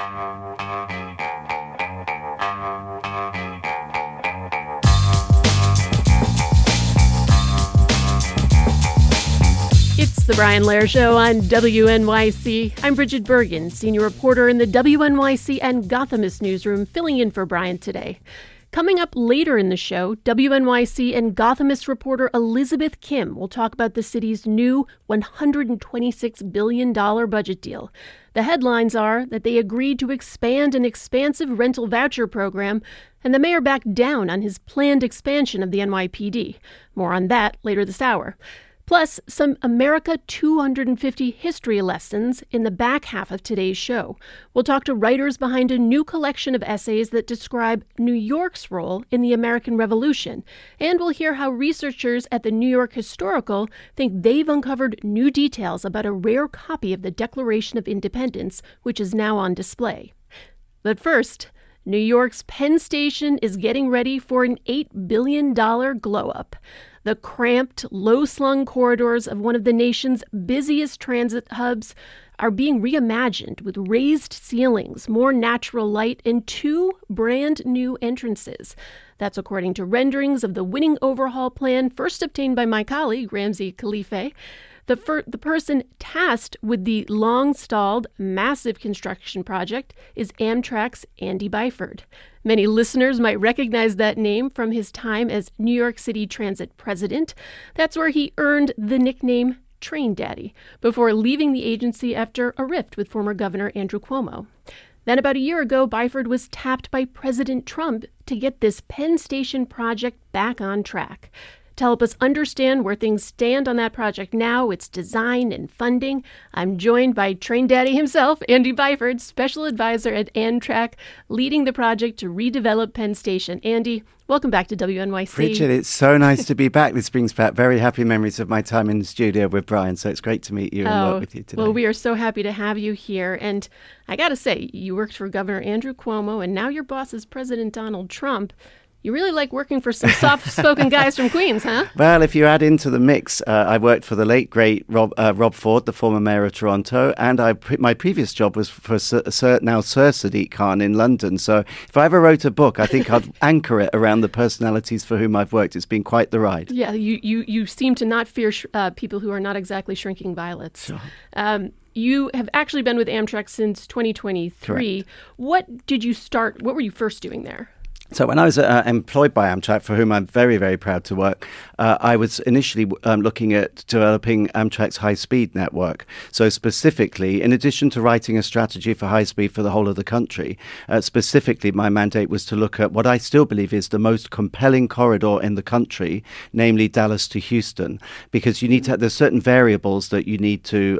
It's the Brian Lehrer Show on WNYC. I'm Bridget Bergen, senior reporter in the WNYC and Gothamist newsroom, filling in for Brian today. Coming up later in the show, WNYC and Gothamist reporter Elizabeth Kim will talk about the city's new $126 billion budget deal. The headlines are that they agreed to expand an expansive rental voucher program, and the mayor backed down on his planned expansion of the NYPD. More on that later this hour. Plus, some America 250 history lessons in the back half of today's show. We'll talk to writers behind a new collection of essays that describe New York's role in the American Revolution. And we'll hear how researchers at the New York Historical think they've uncovered new details about a rare copy of the Declaration of Independence, which is now on display. But first, New York's Penn Station is getting ready for an $8 billion glow-up. The cramped, low-slung corridors of one of the nation's busiest transit hubs are being reimagined with raised ceilings, more natural light, and two brand-new entrances. That's according to renderings of the winning overhaul plan first obtained by my colleague, Ramsey Khalife. The person tasked with the long-stalled, massive construction project is Amtrak's Andy Byford. Many listeners might recognize that name from his time as New York City Transit president. That's where he earned the nickname Train Daddy before leaving the agency after a rift with former Governor Andrew Cuomo. Then about a year ago, Byford was tapped by President Trump to get this Penn Station project back on track. To help us understand where things stand on that project now, its design and funding, I'm joined by Train Daddy himself, Andy Byford, special advisor at Amtrak, leading the project to redevelop Penn Station. Andy, welcome back to WNYC. Bridget, it's so nice to be back. This brings back very happy memories of my time in the studio with Brian, so it's great to meet you and work with you today. Well, we are so happy to have you here. And I got to say, you worked for Governor Andrew Cuomo, and now your boss is President Donald Trump. You really like working for some soft-spoken guys from Queens, huh? Well, if you add into the mix, I worked for the late, great Rob Ford, the former mayor of Toronto, and my previous job was for Sir Sadiq Khan in London. So if I ever wrote a book, I think I'd anchor it around the personalities for whom I've worked. It's been quite the ride. Yeah, you seem to not fear people who are not exactly shrinking violets. Sure. You have actually been with Amtrak since 2023. Correct. What were you first doing there? So when I was employed by Amtrak, for whom I'm very, very proud to work, I was initially looking at developing Amtrak's high-speed network. So specifically, in addition to writing a strategy for high-speed for the whole of the country, specifically my mandate was to look at what I still believe is the most compelling corridor in the country, namely Dallas to Houston, because you need to there's certain variables that you need to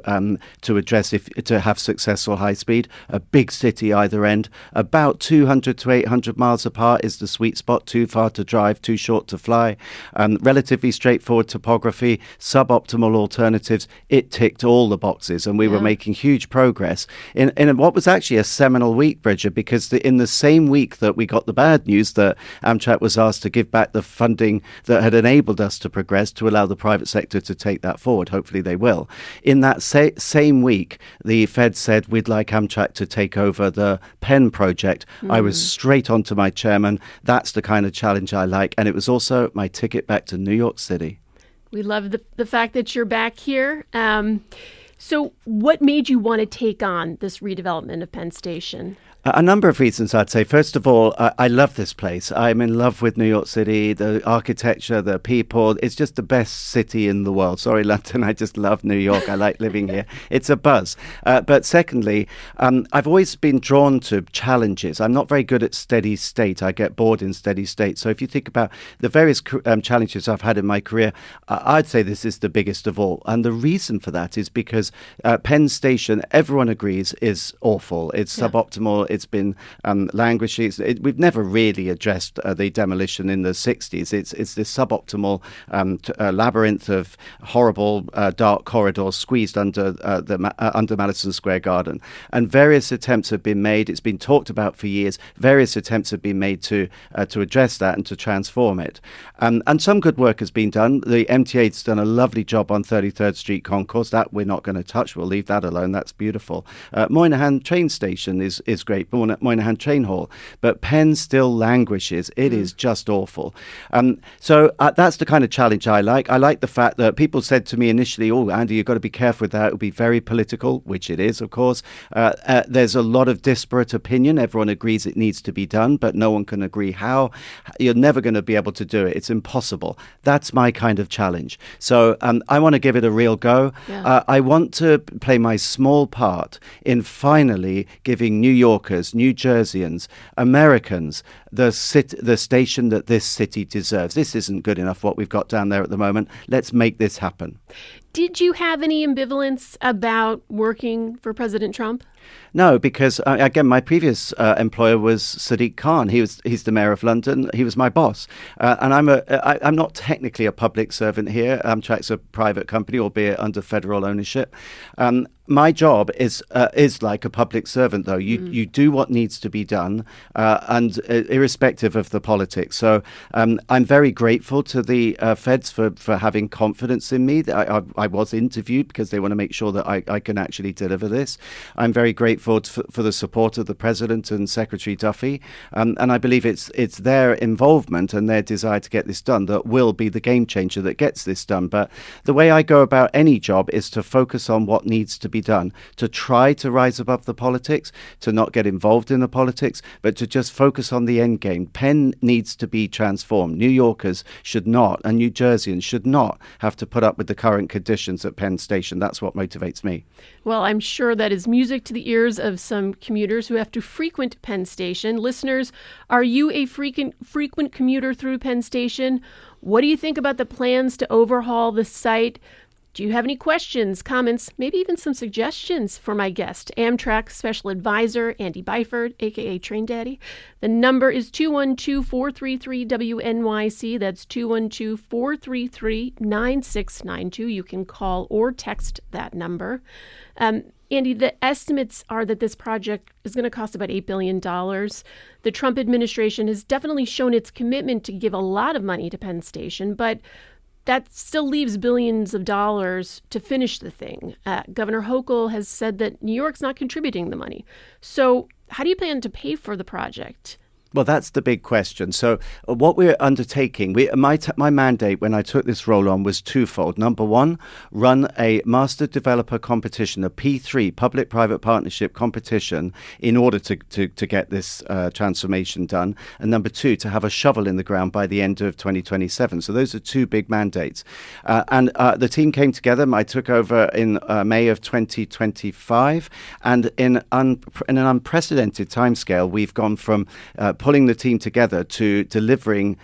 address to have successful high-speed. A big city either end, about 200 to 800 miles apart is the sweet spot, too far to drive, too short to fly. Relatively straightforward topography, suboptimal alternatives. It ticked all the boxes, and we were making huge progress in what was actually a seminal week, Bridget, because in the same week that we got the bad news that Amtrak was asked to give back the funding that had enabled us to progress to allow the private sector to take that forward. Hopefully they will. In that same week, the Fed said we'd like Amtrak to take over the Penn project. I was straight onto my chairman. That's the kind of challenge I like. And it was also my ticket back to New York City. We love the fact that you're back here. So what made you want to take on this redevelopment of Penn Station? A number of reasons, I'd say. First of all, I love this place. I'm in love with New York City, the architecture, the people. It's just the best city in the world. Sorry, London, I just love New York. I like living here. It's a buzz. But secondly, I've always been drawn to challenges. I'm not very good at steady state. I get bored in steady state. So if you think about the various challenges I've had in my career, I'd say this is the biggest of all. And the reason for that is because Penn Station, everyone agrees, is awful. It's suboptimal. It's been languishing. We've never really addressed the demolition in the 60s. It's this suboptimal labyrinth of horrible dark corridors squeezed under Madison Square Garden. And various attempts have been made. It's been talked about for years. Various attempts have been made to address that and to transform it. And some good work has been done. The MTA's done a lovely job on 33rd Street Concourse. That we're not going to touch. We'll leave that alone. That's beautiful. Moynihan train station is great, Moynihan train hall. But Penn still languishes. It is just awful. So that's the kind of challenge I like. I like the fact that people said to me initially, oh, Andy, you've got to be careful with that. It'll be very political, which it is, of course. There's a lot of disparate opinion. Everyone agrees it needs to be done, but no one can agree how. You're never going to be able to do it. It's impossible. That's my kind of challenge. So I want to give it a real go. Yeah. I want to play my small part in finally giving New Yorkers, New Jerseyans, Americans, the station that this city deserves. This isn't good enough, what we've got down there at the moment. Let's make this happen. Did you have any ambivalence about working for President Trump? No, because again, my previous employer was Sadiq Khan. He's the mayor of London. He was my boss, and I'm not technically a public servant here. Amtrak's a private company, albeit under federal ownership. My job is like a public servant, though. You do what needs to be done, and irrespective of the politics. So I'm very grateful to the feds for having confidence in me. I was interviewed because they want to make sure that I can actually deliver this. I'm very grateful for the support of the President and Secretary Duffy, and I believe it's their involvement and their desire to get this done that will be the game changer that gets this done. But the way I go about any job is to focus on what needs to be done, to try to rise above the politics, to not get involved in the politics, but to just focus on the end game. Penn needs to be transformed. New Yorkers should not, and New Jerseyans should not have to put up with the current conditions at Penn Station. That's what motivates me. Well, I'm sure that is music to the ears of some commuters who have to frequent Penn Station. Listeners, are you a frequent commuter through Penn Station? What do you think about the plans to overhaul the site? Do you have any questions, comments, maybe even some suggestions for my guest, Amtrak Special Advisor Andy Byford, a.k.a. Train Daddy? The number is 212-433-WNYC. That's 212-433-9692. You can call or text that number. Andy, the estimates are that this project is going to cost about $8 billion. The Trump administration has definitely shown its commitment to give a lot of money to Penn Station, but that still leaves billions of dollars to finish the thing. Governor Hochul has said that New York's not contributing the money. So how do you plan to pay for the project? Well, that's the big question. So what we're undertaking, my mandate when I took this role on was twofold. Number one, run a master developer competition, a P3, public-private partnership competition, in order to get this transformation done. And number two, to have a shovel in the ground by the end of 2027. So those are two big mandates. And the team came together. I took over in May of 2025. And in an unprecedented timescale, we've gone from pulling the team together to delivering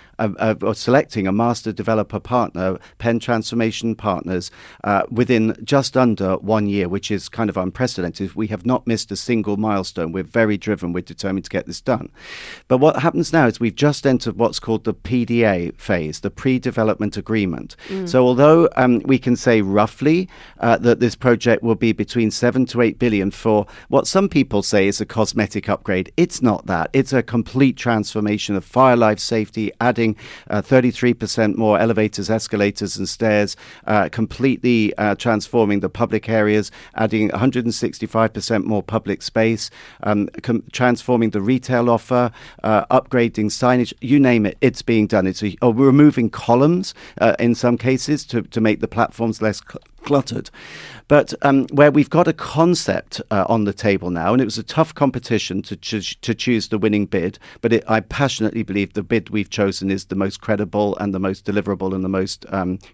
or selecting a master developer partner, Penn Transformation Partners, within just under 1 year, which is kind of unprecedented. We have not missed a single milestone. We're very driven. We're determined to get this done. But what happens now is we've just entered what's called the PDA phase, the pre-development agreement. So although we can say roughly that this project will be between 7 to 8 billion for what some people say is a cosmetic upgrade, it's not that. It's a complete transformation of fire life safety, adding 33% more elevators, escalators and stairs, completely transforming the public areas, adding 165% more public space, transforming the retail offer, upgrading signage, you name it, it's being done. We're removing columns in some cases to make the platforms less cluttered. But where we've got a concept on the table now, and it was a tough competition to choose the winning bid, but I passionately believe the bid we've chosen is the most credible and the most deliverable and the most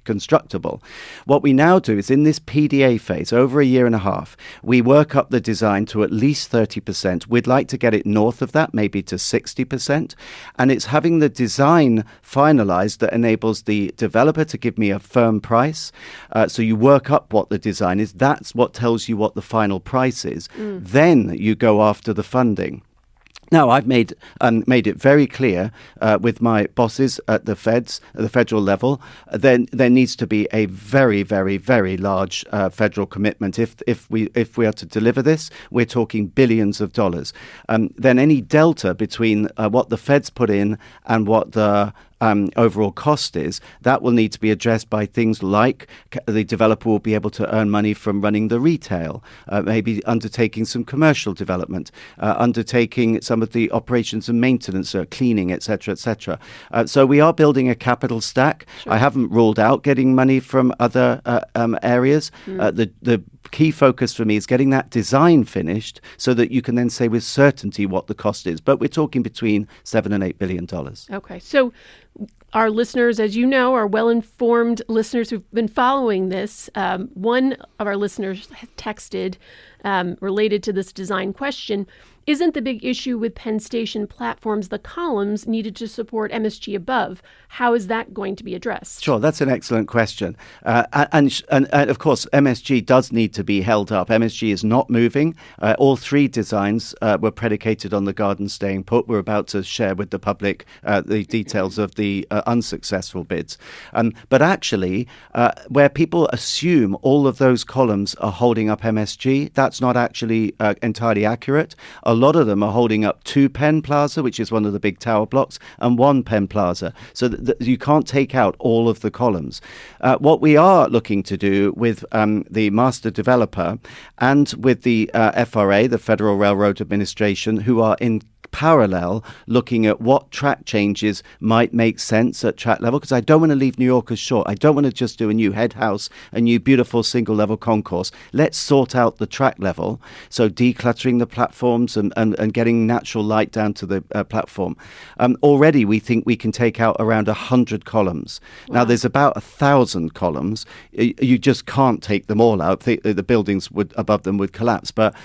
constructible. What we now do is in this PDA phase, over a year and a half, we work up the design to at least 30%. We'd like to get it north of that, maybe to 60%. And it's having the design finalized that enables the developer to give me a firm price. So you work up what the design is. That's what tells you what the final price is. Then you go after the funding. Now, I've made it very clear with my bosses at the federal level, there needs to be a very, very, very large federal commitment. If we are to deliver this, we're talking billions of dollars. Then any delta between what the feds put in and what the overall cost is, that will need to be addressed by things like the developer will be able to earn money from running the retail, maybe undertaking some commercial development, undertaking some of the operations and maintenance, cleaning, etc., etc. So we are building a capital stack. Sure. I haven't ruled out getting money from other areas. The key focus for me is getting that design finished so that you can then say with certainty what the cost is. But we're talking between $7 and $8 billion. Okay. So our listeners, as you know, are well-informed listeners who've been following this. One of our listeners texted related to this design question. Isn't the big issue with Penn Station platforms the columns needed to support MSG above? How is that going to be addressed? Sure, that's an excellent question. And of course, MSG does need to be held up. MSG is not moving. All three designs were predicated on the garden staying put. We're about to share with the public the details of the unsuccessful bids. But actually, where people assume all of those columns are holding up MSG, that's not actually entirely accurate. A lot of them are holding up 2 Penn Plaza, which is one of the big tower blocks, and 1 Penn Plaza. So you can't take out all of the columns. What we are looking to do with the master developer and with the FRA, the Federal Railroad Administration, who are in parallel looking at what track changes might make sense at track level, because I don't want to leave New Yorkers short. I don't want to just do a new head house, a new beautiful single level concourse. Let's sort out the track level. So decluttering the platforms and getting natural light down to the platform. Already we think we can take out around 100 columns. Wow. Now there's about 1,000 columns. You just can't take them all out. The buildings above them would collapse. But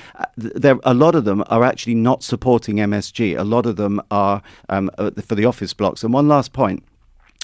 a lot of them are actually not supporting MSG. A lot of them are for the office blocks. And one last point.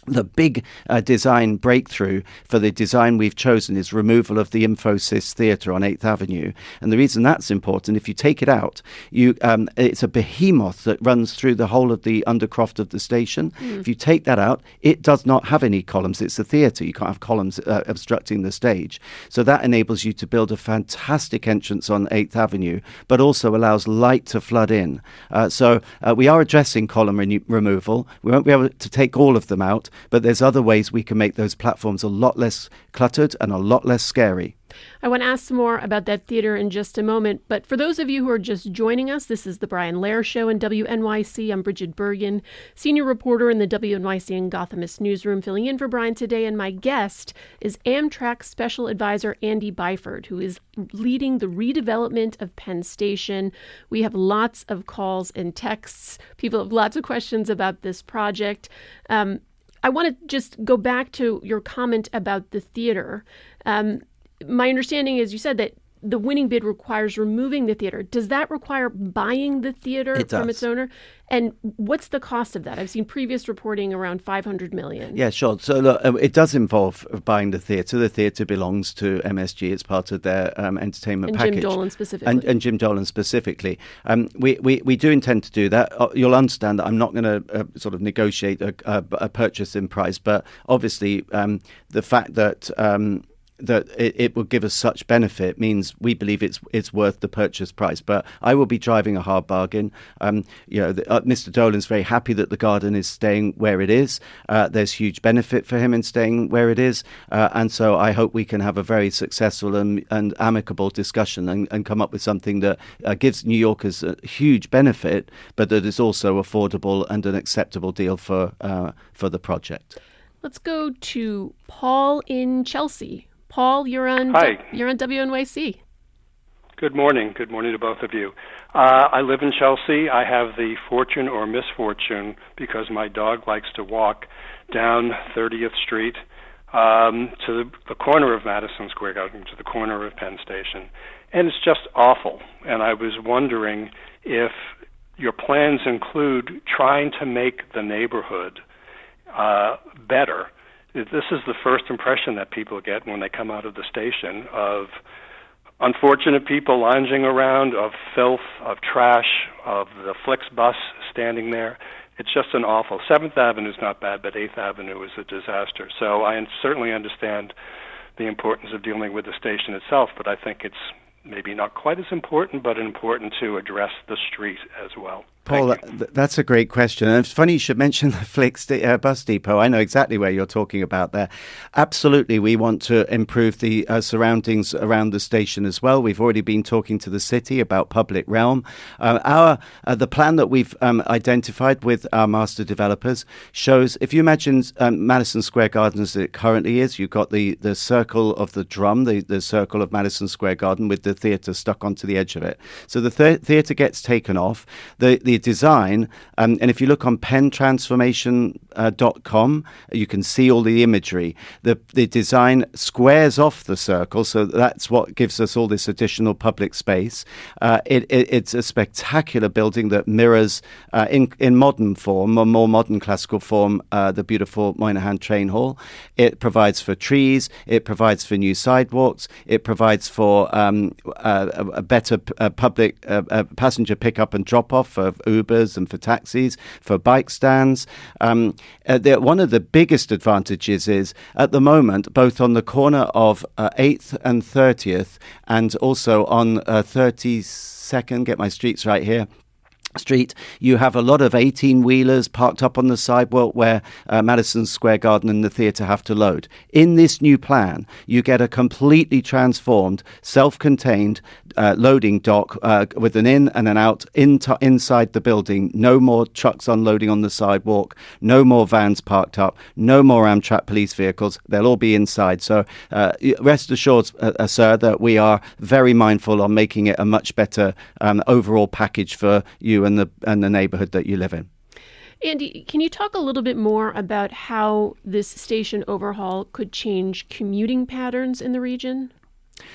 The big design breakthrough for the design we've chosen is removal of the Infosys Theatre on 8th Avenue. And the reason that's important, if you take it out, it's a behemoth that runs through the whole of the undercroft of the station. If you take that out, it does not have any columns. It's a theatre. You can't have columns obstructing the stage. So that enables you to build a fantastic entrance on 8th Avenue, but also allows light to flood in. So we are addressing column removal. We won't be able to take all of them out, but there's other ways we can make those platforms a lot less cluttered and a lot less scary. I want to ask some more about that theater in just a moment, but for those of you who are just joining us, this is the Brian Lehrer Show in WNYC. I'm Bridget Bergen, senior reporter in the WNYC and Gothamist newsroom, filling in for Brian today, and my guest is Amtrak Special Advisor Andy Byford, who is leading the redevelopment of Penn Station. We have lots of calls and texts. People have lots of questions about this project. I want to just go back to your comment about the theater. My understanding is you said that the winning bid requires removing the theater. Does that require buying the theater from its owner? And what's the cost of that? I've seen previous reporting around $500 million. Yeah, sure. So look, it does involve buying the theatre. The theatre belongs to MSG. It's part of their entertainment package. And Jim Dolan specifically. And Jim Dolan specifically. We do intend to do that. You'll understand that I'm not going to sort of negotiate a purchase in price, but obviously the fact that it will give us such benefit means we believe it's worth the purchase price. But I will be driving a hard bargain. Mr. Dolan's very happy that the garden is staying where it is. There's huge benefit for him in staying where it is. And so I hope we can have a very successful and amicable discussion and come up with something that gives New Yorkers a huge benefit, but that is also affordable and an acceptable deal for the project. Let's go to Paul in Chelsea. Paul, you're on WNYC. Good morning. Good morning to both of you. I live in Chelsea. I have the fortune or misfortune, because my dog likes to walk down 30th Street to the corner of Madison Square Garden, to the corner of Penn Station. And it's just awful. And I was wondering if your plans include trying to make the neighborhood better. This is the first impression that people get when they come out of the station, of unfortunate people lounging around, of filth, of trash, of the Flixbus standing there. It's just an awful. 7th Avenue is not bad, but 8th Avenue is a disaster. So I certainly understand the importance of dealing with the station itself, but I think it's maybe not quite as important, but important to address the street as well. Paul, that's a great question. And it's funny you should mention the Flix bus depot. I know exactly where you're talking about there. Absolutely, we want to improve the surroundings around the station as well. We've already been talking to the city about public realm. The plan that we've identified with our master developers shows, if you imagine Madison Square Garden as it currently is, you've got the circle of the drum, the circle of Madison Square Garden with the theatre stuck onto the edge of it. So the theatre gets taken off. The design, and if you look on penntransformation.com, you can see all the imagery. The design squares off the circle, so that's what gives us all this additional public space. It's a spectacular building that mirrors, in modern form, a more modern classical form, the beautiful Moynihan Train Hall. It provides for trees, it provides for new sidewalks, it provides for a better public passenger pickup and drop-off for Ubers and for taxis, for bike stands. One of the biggest advantages is, at the moment, both on the corner of 8th and 30th, and also on 32nd, get my streets right here, Street, you have a lot of 18-wheelers parked up on the sidewalk where Madison Square Garden and the theatre have to load. In this new plan, you get a completely transformed, self-contained loading dock with an in and an out inside the building. No more trucks unloading on the sidewalk, no more vans parked up, no more Amtrak police vehicles. They'll all be inside. So rest assured, sir, that we are very mindful on making it a much better overall package for you and the neighborhood that you live in. Andy, can you talk a little bit more about how this station overhaul could change commuting patterns in the region?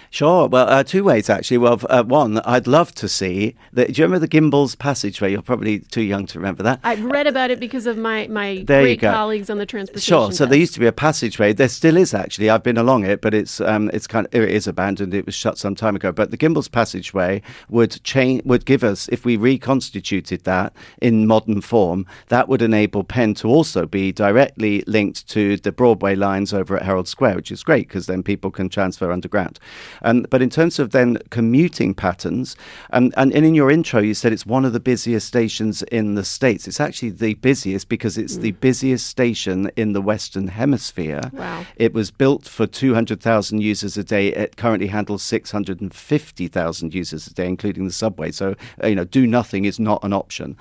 Sure. Well, two ways, actually. Well, one, I'd love to see that. Do you remember the Gimbel's Passageway? You're probably too young to remember that. I've read about it because of my great colleagues on the transportation. Sure. So there used to be a passageway. There still is, actually. I've been along it, but it is abandoned. It was shut some time ago. But the Gimbel's Passageway would give us, if we reconstituted that in modern form, that would enable Penn to also be directly linked to the Broadway lines over at Herald Square, which is great because then people can transfer underground. But in terms of then commuting patterns, and in your intro, you said it's one of the busiest stations in the States. It's actually the busiest because it's the busiest station in the Western Hemisphere. Wow. It was built for 200,000 users a day. It currently handles 650,000 users a day, including the subway. So, do nothing is not an option.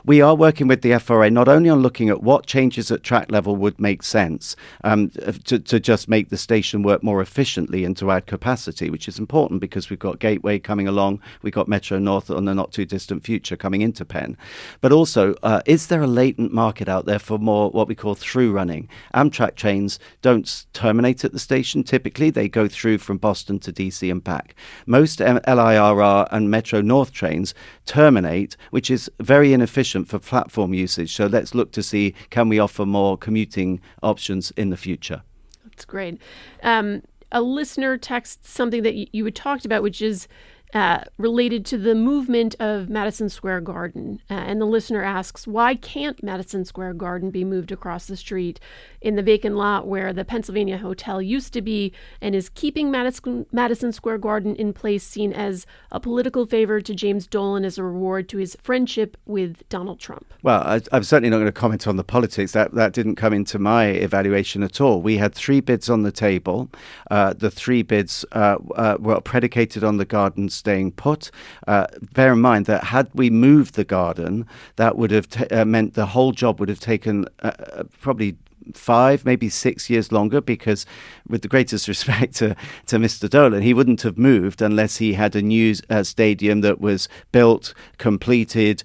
We are working with the FRA not only on looking at what changes at track level would make sense to just make the station work more efficiently and to add capacity, which is important because we've got Gateway coming along, we've got Metro North on the not too distant future coming into Penn. But also, is there a latent market out there for more what we call through running? Amtrak trains don't terminate at the station typically, they go through from Boston to DC and back. Most LIRR and Metro North trains terminate, which is very inefficient for platform usage. So let's look to see, can we offer more commuting options in the future? That's great. A listener texts something that you had talked about, which is related to the movement of Madison Square Garden. And the listener asks, why can't Madison Square Garden be moved across the street in the vacant lot where the Pennsylvania Hotel used to be, and is keeping Madison Square Garden in place seen as a political favor to James Dolan as a reward to his friendship with Donald Trump? Well, I'm certainly not going to comment on the politics. That didn't come into my evaluation at all. We had 3 bids on the table. The 3 bids were predicated on the garden staying put. Bear in mind that had we moved the garden, that would have meant the whole job would have taken probably 5, maybe 6 years longer, because with the greatest respect to Mr. Dolan, he wouldn't have moved unless he had a new stadium that was built, completed,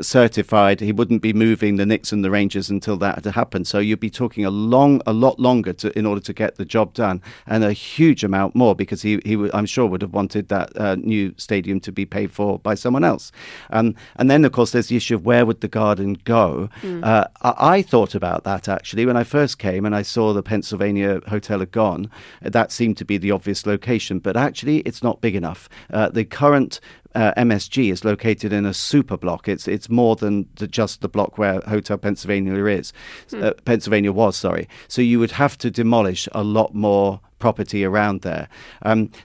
certified. He wouldn't be moving the Knicks and the Rangers until that had happened. So you'd be talking a lot longer in order to get the job done, and a huge amount more because he I'm sure would have wanted that new stadium to be paid for by someone else. And then, of course, there's the issue of where would the garden go. I thought about that actually when I first came and I saw the Pennsylvania Hotel had gone. That seemed to be the obvious location, but actually it's not big enough. The current MSG is located in a super block. It's more than just the block where Hotel Pennsylvania is. Pennsylvania was, sorry. So you would have to demolish a lot more property around there.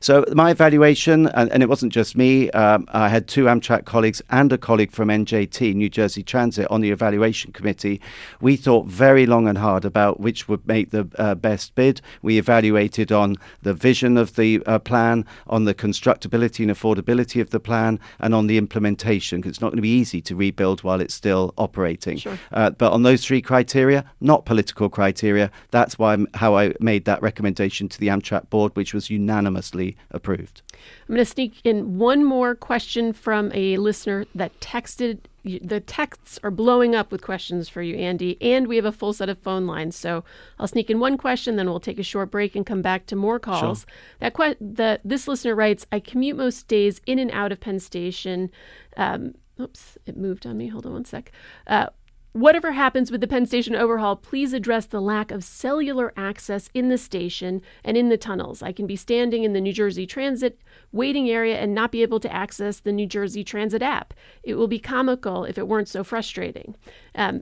So my evaluation, and it wasn't just me, I had two Amtrak colleagues and a colleague from NJT, New Jersey Transit, on the evaluation committee. We thought very long and hard about which would make the best bid. We evaluated on the vision of the plan, on the constructability and affordability of the plan, and on the implementation, because it's not going to be easy to rebuild while it's still operating. Sure. But on those three criteria, not political criteria, that's how I made that recommendation to the Amtrak board, which was unanimously approved. I'm going to sneak in one more question from a listener that texted. The texts are blowing up with questions for you, Andy, and we have a full set of phone lines. So I'll sneak in one question, then we'll take a short break and come back to more calls. Sure. This listener writes, I commute most days in and out of Penn Station. Oops, it moved on me. Hold on one sec. Whatever happens with the Penn Station overhaul, please address the lack of cellular access in the station and in the tunnels. I can be standing in the New Jersey Transit waiting area and not be able to access the New Jersey Transit app. It will be comical if it weren't so frustrating.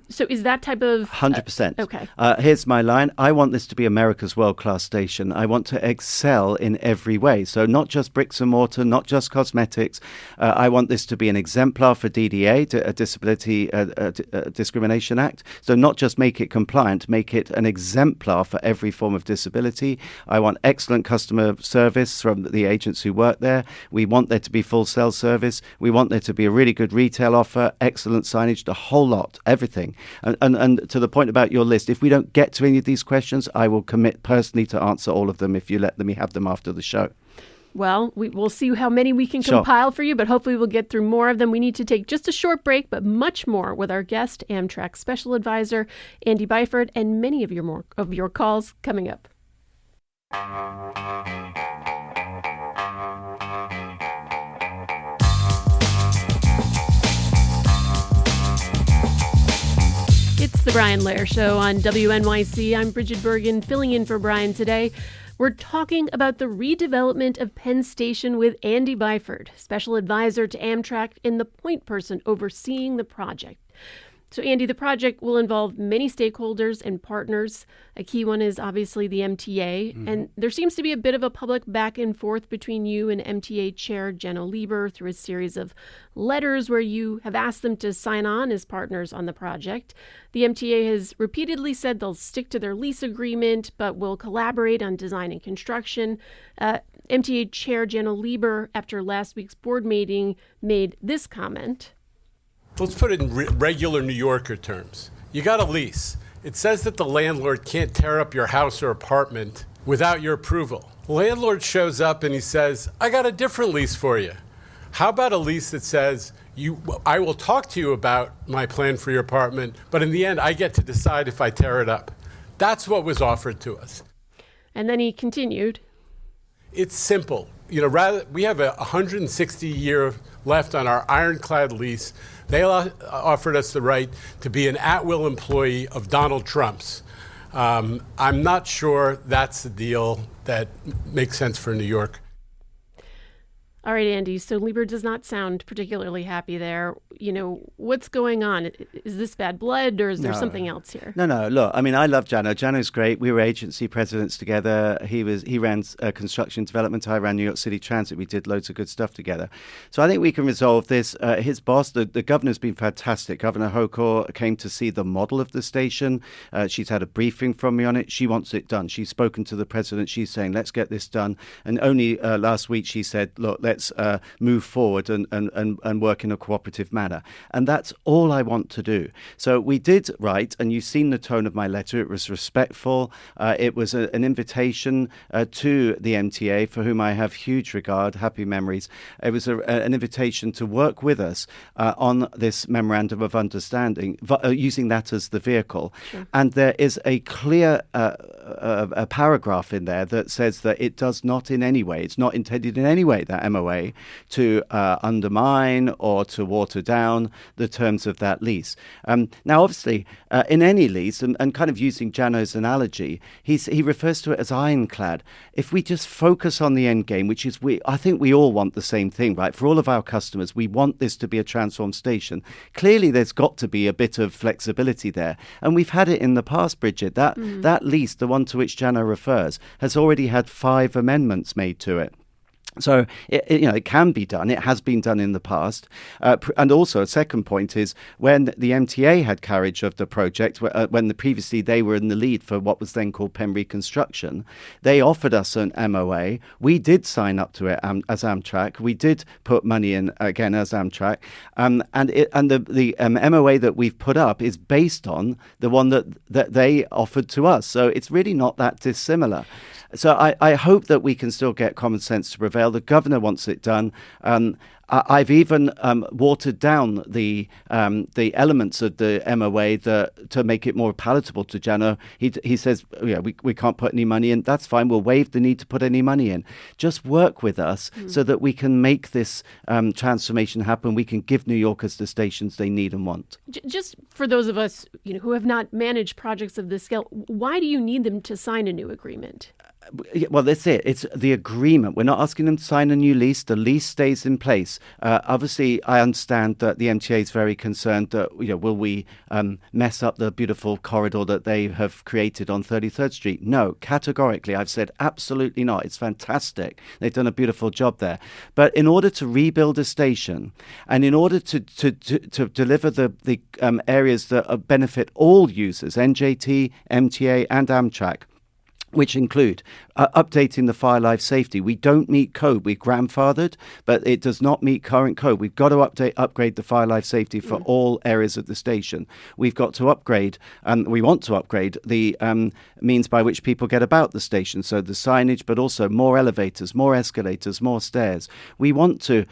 So is that type of... 100%. Okay. Here's my line. I want this to be America's world-class station. I want to excel in every way. So not just bricks and mortar, not just cosmetics. I want this to be an exemplar for DDA, a Disability Discrimination Act. So not just make it compliant, make it an exemplar for every form of disability. I want excellent customer service from the agents who work there. We want there to be full cell service. We want there to be a really good retail offer, excellent signage, the whole lot, everything. And to the point about your list, if we don't get to any of these questions, I will commit personally to answer all of them if you let me have them after the show. Well, we'll see how many we can compile for you, but hopefully we'll get through more of them. We need to take just a short break, but much more with our guest, Amtrak Special Advisor Andy Byford, and many of your calls coming up. It's the Brian Lehrer Show on WNYC. I'm Bridget Bergen, filling in for Brian today. We're talking about the redevelopment of Penn Station with Andy Byford, special advisor to Amtrak and the point person overseeing the project. So, Andy, the project will involve many stakeholders and partners. A key one is obviously the MTA. Mm-hmm. And there seems to be a bit of a public back and forth between you and MTA Chair Jenna Lieber through a series of letters where you have asked them to sign on as partners on the project. The MTA has repeatedly said they'll stick to their lease agreement, but will collaborate on design and construction. MTA Chair Jenna Lieber, after last week's board meeting, made this comment. Let's put it in regular New Yorker terms. You got a lease. It says that the landlord can't tear up your house or apartment without your approval. The landlord shows up and he says, I got a different lease for you. How about a lease that says, I will talk to you about my plan for your apartment, but in the end, I get to decide if I tear it up. That's what was offered to us. And then he continued. It's simple. We have a 160-year left on our ironclad lease. They offered us the right to be an at-will employee of Donald Trump's. I'm not sure that's the deal that makes sense for New York. All right, Andy, so Lieber does not sound particularly happy there. What's going on? Is this bad blood or is there something else here? No. Look, I mean, I love Jano. Jano's great. We were agency presidents together. He ran construction development. I ran New York City Transit. We did loads of good stuff together. So I think we can resolve this. His boss, the governor's been fantastic. Governor Hochul came to see the model of the station. She's had a briefing from me on it. She wants it done. She's spoken to the president. She's saying, let's get this done. And only last week she said, look, let's move forward and work in a cooperative manner. And that's all I want to do. So we did write, and you've seen the tone of my letter. It was respectful. It was an invitation to the MTA, for whom I have huge regard, happy memories. It was an invitation to work with us on this memorandum of understanding, using that as the vehicle. Sure. And there is a clear a paragraph in there that says that it does not in any way, it's not intended in any way, that MOA, to undermine or to water down down the terms of that lease. Now, obviously, in any lease, and kind of using Jano's analogy, he refers to it as ironclad. If we just focus on the end game, which is I think we all want the same thing, right? For all of our customers, we want this to be a transformed station. Clearly, there's got to be a bit of flexibility there. And we've had it in the past, Bridget. That lease, the one to which Jano refers, has already had 5 amendments made to it. So, it can be done. It has been done in the past. And also, a second point is when the MTA had carriage of the project, when previously they were in the lead for what was then called Penn Reconstruction, they offered us an MOA. We did sign up to it as Amtrak. We did put money in, again, as Amtrak. And the MOA that we've put up is based on the one that they offered to us. So it's really not that dissimilar. So I hope that we can still get common sense to prevail. The governor wants it done. I've even watered down the elements of the MOA to make it more palatable to Jano. He says, we can't put any money in. That's fine. We'll waive the need to put any money in. Just work with us so that we can make this transformation happen. We can give New Yorkers the stations they need and want. Just for those of us who have not managed projects of this scale, why do you need them to sign a new agreement? Well, that's it. It's the agreement. We're not asking them to sign a new lease. The lease stays in place. Obviously, I understand that the MTA is very concerned that, will we mess up the beautiful corridor that they have created on 33rd Street? No, categorically, I've said absolutely not. It's fantastic. They've done a beautiful job there. But in order to rebuild a station and in order to deliver the areas that benefit all users, NJT, MTA and Amtrak, which include updating the fire life safety. We don't meet code. We're grandfathered, but it does not meet current code. We've got to upgrade the fire life safety for all areas of the station. We've got to upgrade, and we want to upgrade the means by which people get about the station. So the signage, but also more elevators, more escalators, more stairs. We want to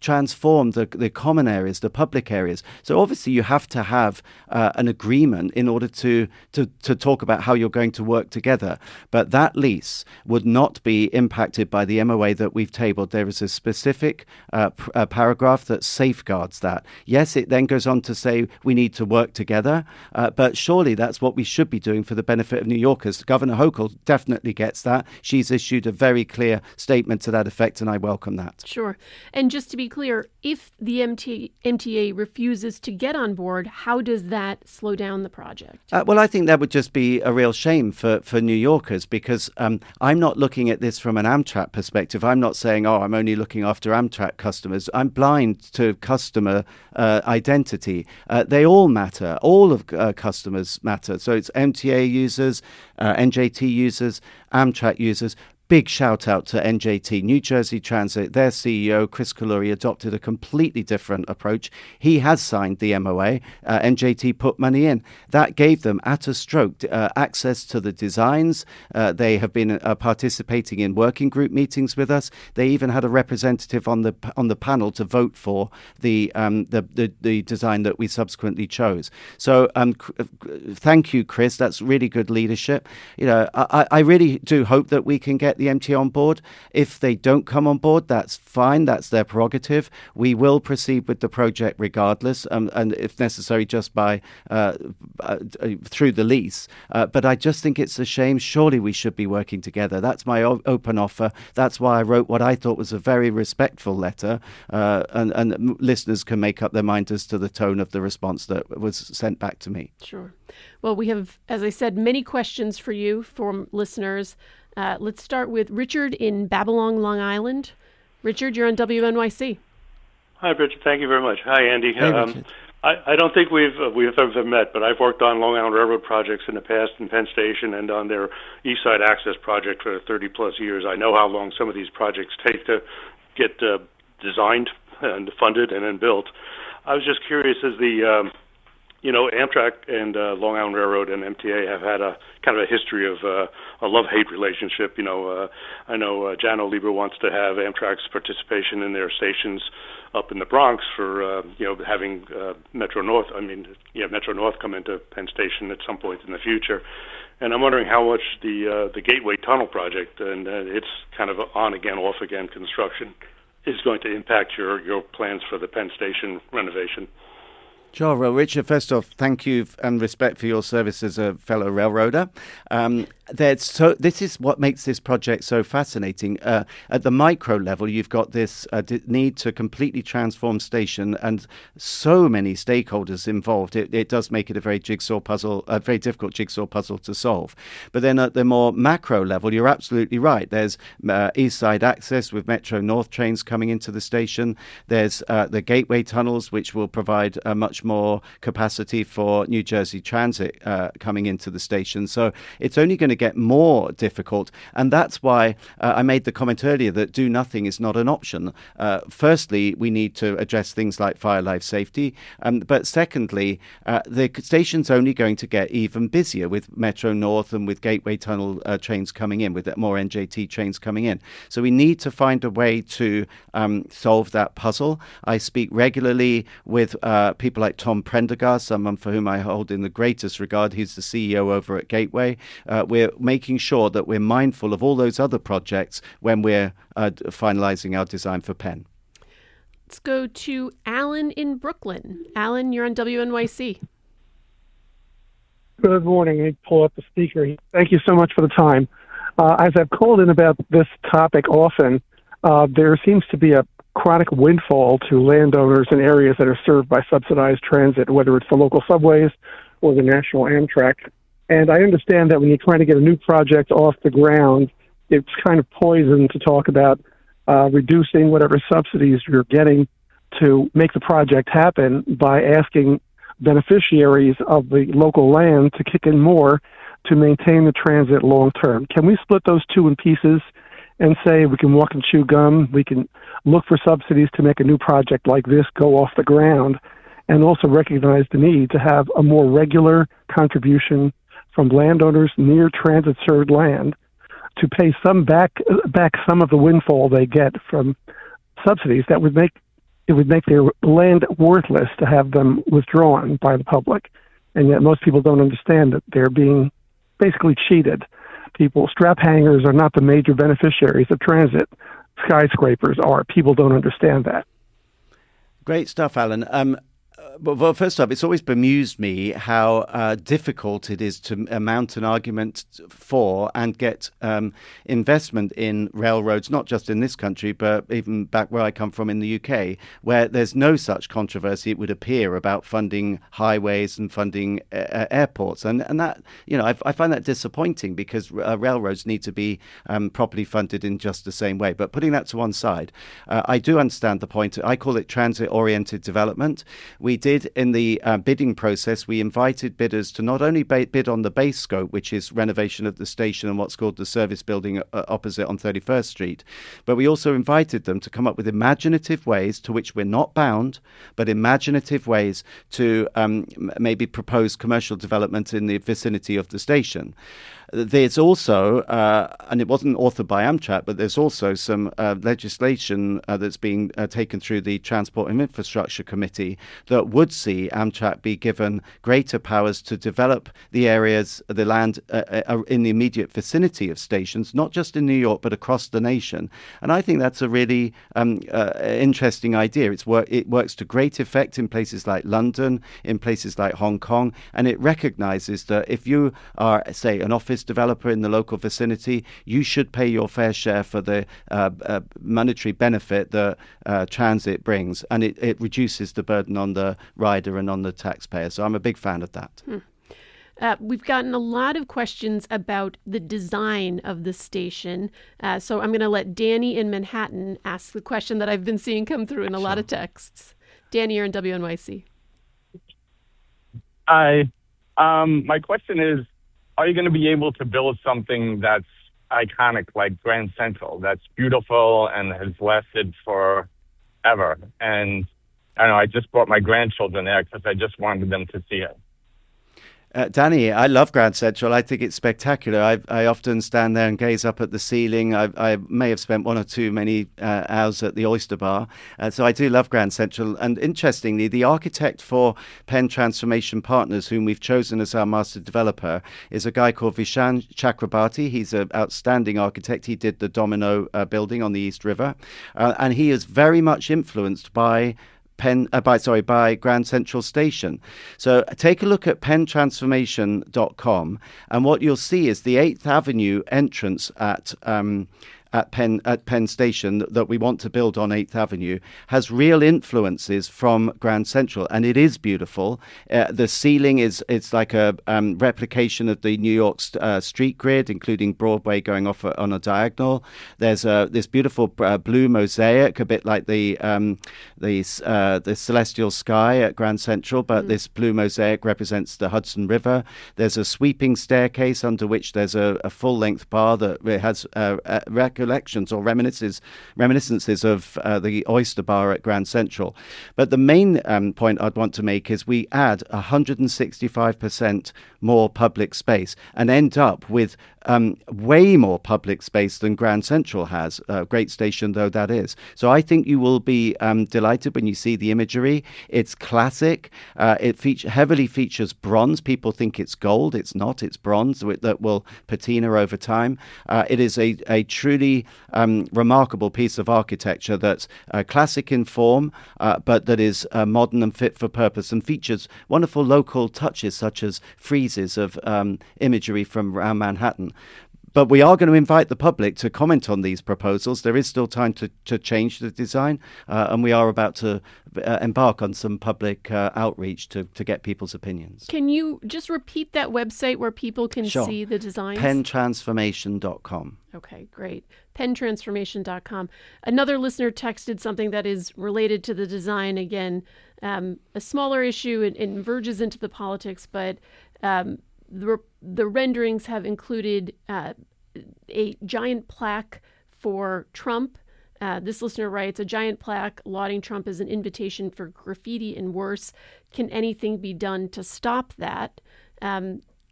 transform the common areas, the public areas. So obviously you have to have an agreement in order to talk about how you're going to work together. But that lease would not be impacted by the MOA that we've tabled. There is a specific paragraph that safeguards that. Yes, it then goes on to say we need to work together, but surely that's what we should be doing for the benefit of New Yorkers. Governor Hochul definitely gets that. She's issued a very clear statement to that effect, and I welcome that. Sure. And just to be clear, if the MTA refuses to get on board, how does that slow down the project? Well, I think that would just be a real shame for New Yorkers, because I'm not looking at this from an Amtrak perspective. I'm not saying, I'm only looking after Amtrak customers. I'm blind to customer identity. They all matter. All of customers matter. So it's MTA users, NJT users, Amtrak users. Big shout out to NJT, New Jersey Transit. Their CEO, Chris Kaluri, adopted a completely different approach. He has signed the MOA. NJT put money in. That gave them, at a stroke, access to the designs. They have been participating in working group meetings with us. They even had a representative on the panel to vote for the design that we subsequently chose. So thank you, Chris. That's really good leadership. I really do hope that we can get the MTA on board. If they don't come on board, that's fine. That's their prerogative. We will proceed with the project regardless, and if necessary, just by through the lease. But I just think it's a shame. Surely we should be working together. That's my open offer. That's why I wrote what I thought was a very respectful letter, and listeners can make up their mind as to the tone of the response that was sent back to me. Sure. Well, we have, as I said, many questions for you from listeners. Let's start with Richard in Babylon, Long Island. Richard, you're on WNYC. Hi, Bridget. Thank you very much. Hi, Andy. Hey, Richard. I don't think we've ever met, but I've worked on Long Island Railroad projects in the past in Penn Station and on their East Side Access project for 30-plus years. I know how long some of these projects take to get designed and funded and then built. I was just curious, as the Amtrak and Long Island Railroad and MTA have had a kind of a history of a love-hate relationship. I know Jano Lieber wants to have Amtrak's participation in their stations up in the Bronx for having Metro North come into Penn Station at some point in the future. And I'm wondering how much the Gateway Tunnel project and its kind of on again, off again construction is going to impact your plans for the Penn Station renovation. Sure. Well, Richard, first off, thank you and respect for your service as a fellow railroader. This is what makes this project so fascinating. At the micro level, you've got this need to completely transform station, and so many stakeholders involved. It does make it a very difficult jigsaw puzzle to solve. But then at the more macro level, you're absolutely right. There's East Side access with Metro North trains coming into the station. There's the gateway tunnels, which will provide much more capacity for New Jersey Transit coming into the station. So it's only going to get more difficult. And that's why I made the comment earlier that do nothing is not an option. Firstly, we need to address things like fire life safety. But secondly, the station's only going to get even busier with Metro North and with Gateway Tunnel trains coming in, with more NJT trains coming in. So we need to find a way to solve that puzzle. I speak regularly with people like Tom Prendergast, someone for whom I hold in the greatest regard. He's the CEO over at Gateway. We're making sure that we're mindful of all those other projects when we're finalizing our design for Penn. Let's go to Alan in Brooklyn. Alan, you're on WNYC. Good morning. Let me pull up the speaker. Thank you so much for the time. As I've called in about this topic often, there seems to be a chronic windfall to landowners in areas that are served by subsidized transit, whether it's the local subways or the national Amtrak. And I understand that when you're trying to get a new project off the ground, it's kind of poison to talk about reducing whatever subsidies you're getting to make the project happen by asking beneficiaries of the local land to kick in more to maintain the transit long term. Can we split those two in pieces and say we can walk and chew gum, we can look for subsidies to make a new project like this go off the ground, and also recognize the need to have a more regular contribution from landowners near transit-served land to pay some back some of the windfall they get from subsidies that would make their land worthless to have them withdrawn by the public. And yet most people don't understand that they're being basically cheated. Strap hangers are not the major beneficiaries of transit. Skyscrapers are. People don't understand that. Great stuff, Alan. Well, first off, it's always bemused me how difficult it is to mount an argument for and get investment in railroads, not just in this country, but even back where I come from in the UK, where there's no such controversy, it would appear, about funding highways and funding airports. And that, I find that disappointing because railroads need to be properly funded in just the same way. But putting that to one side, I do understand the point. I call it transit-oriented development. We did in the bidding process, we invited bidders to not only bid on the base scope, which is renovation of the station and what's called the service building opposite on 31st Street, but we also invited them to come up with imaginative ways, to which we're not bound, but imaginative ways to maybe propose commercial development in the vicinity of the station. There's also, and it wasn't authored by Amtrak, but there's also some legislation that's being taken through the Transport and Infrastructure Committee that would see Amtrak be given greater powers to develop the areas, the land in the immediate vicinity of stations, not just in New York, but across the nation. And I think that's a really interesting idea. It works to great effect in places like London, in places like Hong Kong, and it recognizes that if you are, say, an office developer in the local vicinity, you should pay your fair share for the monetary benefit that transit brings, and it reduces the burden on the rider and on the taxpayer. So I'm a big fan of that. We've gotten a lot of questions about the design of the station. So I'm going to let Danny in Manhattan ask the question that I've been seeing come through in a lot of texts. Danny, you're in WNYC. Hi. My question is, are you going to be able to build something that's iconic like Grand Central, that's beautiful and has lasted forever? And I don't know, I just brought my grandchildren there because I just wanted them to see it. Danny, I love Grand Central. I think it's spectacular. I often stand there and gaze up at the ceiling. I may have spent one or two many hours at the Oyster Bar. So I do love Grand Central. And interestingly, the architect for Penn Transformation Partners, whom we've chosen as our master developer, is a guy called Vishan Chakrabarti. He's an outstanding architect. He did the Domino building on the East River. And he is very much influenced by by Grand Central Station. So take a look at penntransformation.com, and what you'll see is the 8th Avenue entrance at Penn Station that we want to build on 8th Avenue has real influences from Grand Central, and it is beautiful. The ceiling it's like a replication of the New York street grid, including Broadway going off on a diagonal. There's this beautiful blue mosaic, a bit like the celestial sky at Grand Central, but this blue mosaic represents the Hudson River. There's a sweeping staircase under which there's a full-length bar that has recollections or reminiscences of the Oyster Bar at Grand Central. But the main point I'd want to make is we add 165% more public space and end up with way more public space than Grand Central has, a great station though that is. So I think you will be delighted when you see the imagery. It's classic. It heavily features bronze. People think it's gold. It's not. It's bronze that will patina over time. It is a truly remarkable piece of architecture that's classic in form, but that is modern and fit for purpose, and features wonderful local touches such as friezes of imagery from around Manhattan. But we are going to invite the public to comment on these proposals. There is still time to change the design, and we are about to embark on some public outreach to get people's opinions. Can you just repeat that website where people can see the designs? penntransformation.com. Okay, great. penntransformation.com. Another listener texted something that is related to the design. Again, a smaller issue. It verges into the politics, but the renderings have included a giant plaque for Trump. This listener writes, a giant plaque lauding Trump as an invitation for graffiti and worse. Can anything be done to stop that?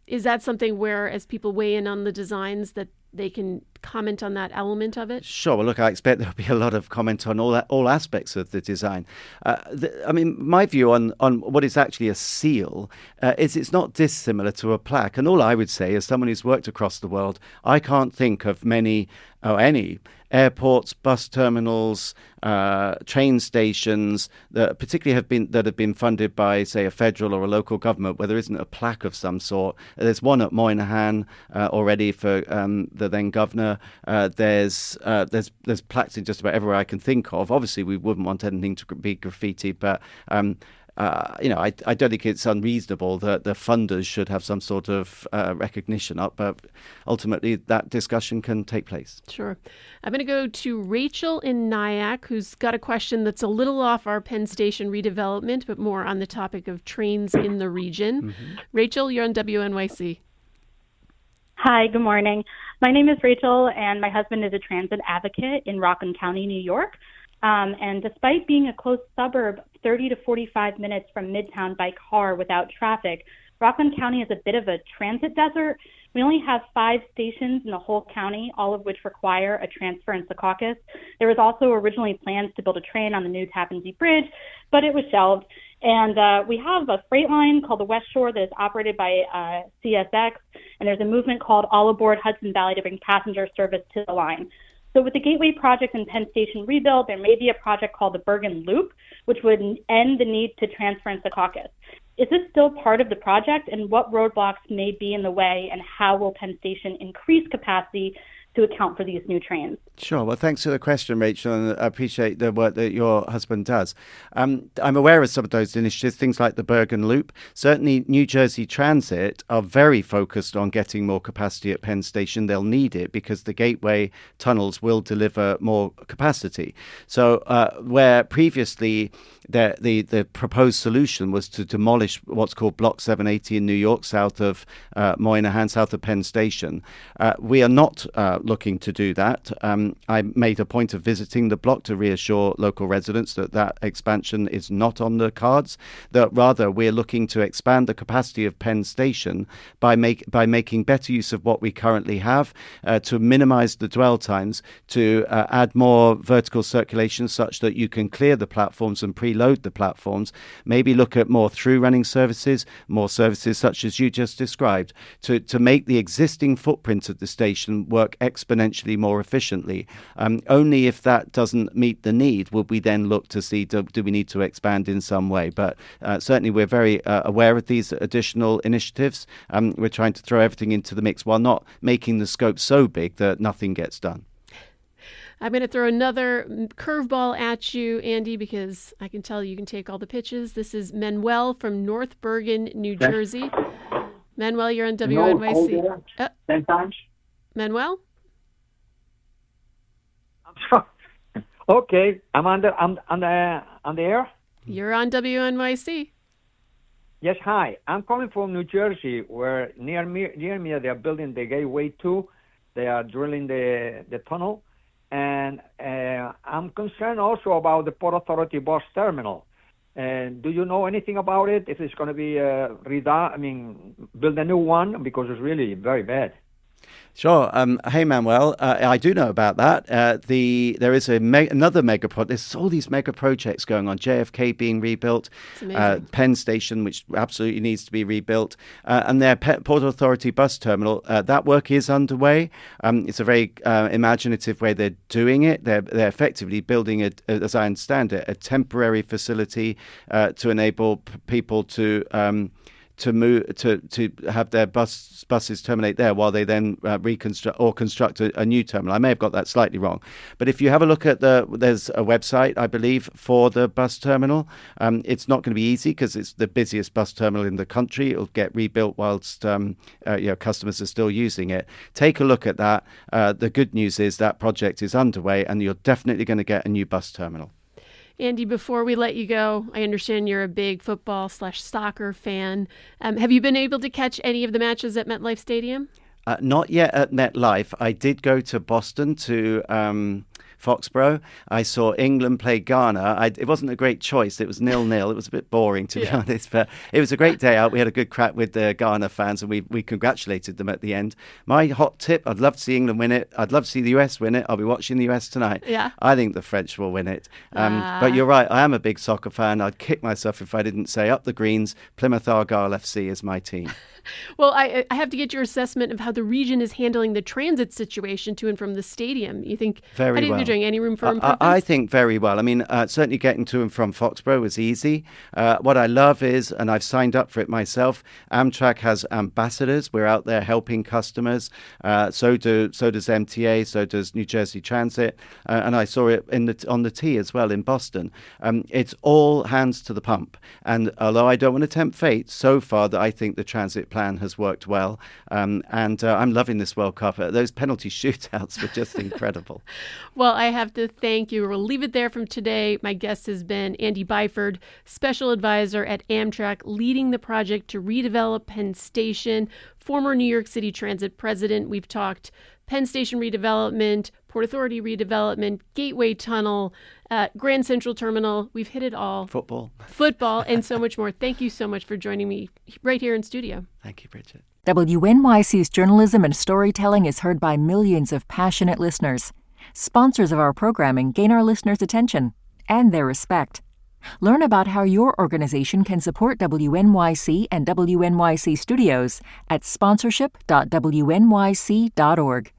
Is that something where, as people weigh in on the designs, that they can comment on that element of it? Sure. Well, look, I expect there'll be a lot of comment on all aspects of the design. My view on what is actually a seal is it's not dissimilar to a plaque. And all I would say, as someone who's worked across the world, I can't think of any airports, bus terminals, train stations that particularly have been funded by, say, a federal or a local government where there isn't a plaque of some sort. There's one at Moynihan already for the then governor. There's plaques in just about everywhere I can think of. Obviously, we wouldn't want anything to be graffiti, but I don't think it's unreasonable that the funders should have some sort of recognition up, but ultimately that discussion can take place. Sure. I'm going to go to Rachel in Nyack, who's got a question that's a little off our Penn Station redevelopment, but more on the topic of trains in the region. Mm-hmm. Rachel, you're on WNYC. Hi, good morning. My name is Rachel, and my husband is a transit advocate in Rockland County, New York. And despite being a close suburb, 30 to 45 minutes from Midtown by car without traffic, Rockland County is a bit of a transit desert. We only have 5 stations in the whole county, all of which require a transfer in Secaucus. There was also originally plans to build a train on the new Tappan Zee Bridge, but it was shelved. And we have a freight line called the West Shore that is operated by CSX, and there's a movement called All Aboard Hudson Valley to bring passenger service to the line. So with the Gateway project and Penn Station rebuild, there may be a project called the Bergen Loop, which would end the need to transfer in Secaucus. Is this still part of the project, and what roadblocks may be in the way, and how will Penn Station increase capacity to account for these new trains? Sure. Well, thanks for the question, Rachel, and I appreciate the work that your husband does. I'm aware of some of those initiatives, things like the Bergen Loop. Certainly, New Jersey Transit are very focused on getting more capacity at Penn Station. They'll need it because the Gateway tunnels will deliver more capacity. So where previously the proposed solution was to demolish what's called Block 780 in New York, south of Moynihan, south of Penn Station. We are not looking to do that. I made a point of visiting the block to reassure local residents that expansion is not on the cards, that rather we're looking to expand the capacity of Penn Station by making better use of what we currently have, to minimize the dwell times, to add more vertical circulation such that you can clear the platforms and preload the platforms, maybe look at more through-running services, more services such as you just described, to make the existing footprint of the station work exponentially more efficiently. Only if that doesn't meet the need would we then look to see do we need to expand in some way. But certainly we're very aware of these additional initiatives. We're trying to throw everything into the mix while not making the scope so big that nothing gets done. I'm going to throw another curveball at you, Andy, because I can tell you can take all the pitches. This is Manuel from North Bergen, New Jersey. Manuel, you're on WNYC. 10 times. Manuel? I'm sorry. Okay, I'm on the air. You're on WNYC. Yes, hi. I'm calling from New Jersey, where near me they are building the Gateway 2. They are drilling the tunnel. And I'm concerned also about the Port Authority bus terminal. Do you know anything about it? If it's going to be build a new one, because it's really very bad. Sure. Hey, Manuel, I do know about that. There is another mega project. There's all these mega projects going on. JFK being rebuilt, Penn Station, which absolutely needs to be rebuilt, and their Port Authority bus terminal. That work is underway. It's a very imaginative way they're doing it. They're effectively building, as I understand it, a temporary facility to enable people to have their buses terminate there while they then reconstruct or construct a new terminal. I may have got that slightly wrong, but if you have a look at there's a website, I believe, for the bus terminal. It's not going to be easy because it's the busiest bus terminal in the country. It'll get rebuilt whilst customers are still using it. Take a look at that. The good news is that project is underway, and you're definitely going to get a new bus terminal. Andy, before we let you go, I understand you're a big football/soccer fan. Have you been able to catch any of the matches at MetLife Stadium? Not yet at MetLife. I did go to Boston to Foxborough. I saw England play Ghana. It wasn't a great choice. It was 0-0. It was a bit boring, to be honest, but it was a great day out. We had a good crack with the Ghana fans, and we congratulated them at the end. My hot tip, I'd love to see England win it. I'd love to see the US win it. I'll be watching the US tonight. Yeah. I think the French will win it. But you're right. I am a big soccer fan. I'd kick myself if I didn't say up the greens, Plymouth Argyle FC is my team. Well, I have to get your assessment of how the region is handling the transit situation to and from the stadium. You think very well? They're doing any room for improvements? I think very well. I mean, certainly getting to and from Foxborough was easy. What I love is, and I've signed up for it myself, Amtrak has ambassadors. We're out there helping customers. So does MTA. So does New Jersey Transit. And I saw it on the T as well in Boston. It's all hands to the pump. And although I don't want to tempt fate, so far that I think the transit plan has worked well. And I'm loving this World Cup. Those penalty shootouts were just incredible. Well, I have to thank you. We'll leave it there from today. My guest has been Andy Byford, Special Advisor at Amtrak, leading the project to redevelop Penn Station, former New York City Transit President. We've talked Penn Station redevelopment, Port Authority redevelopment, Gateway Tunnel, Grand Central Terminal. We've hit it all. Football, and so much more. Thank you so much for joining me right here in studio. Thank you, Bridget. WNYC's journalism and storytelling is heard by millions of passionate listeners. Sponsors of our programming gain our listeners' attention and their respect. Learn about how your organization can support WNYC and WNYC Studios at sponsorship.wnyc.org.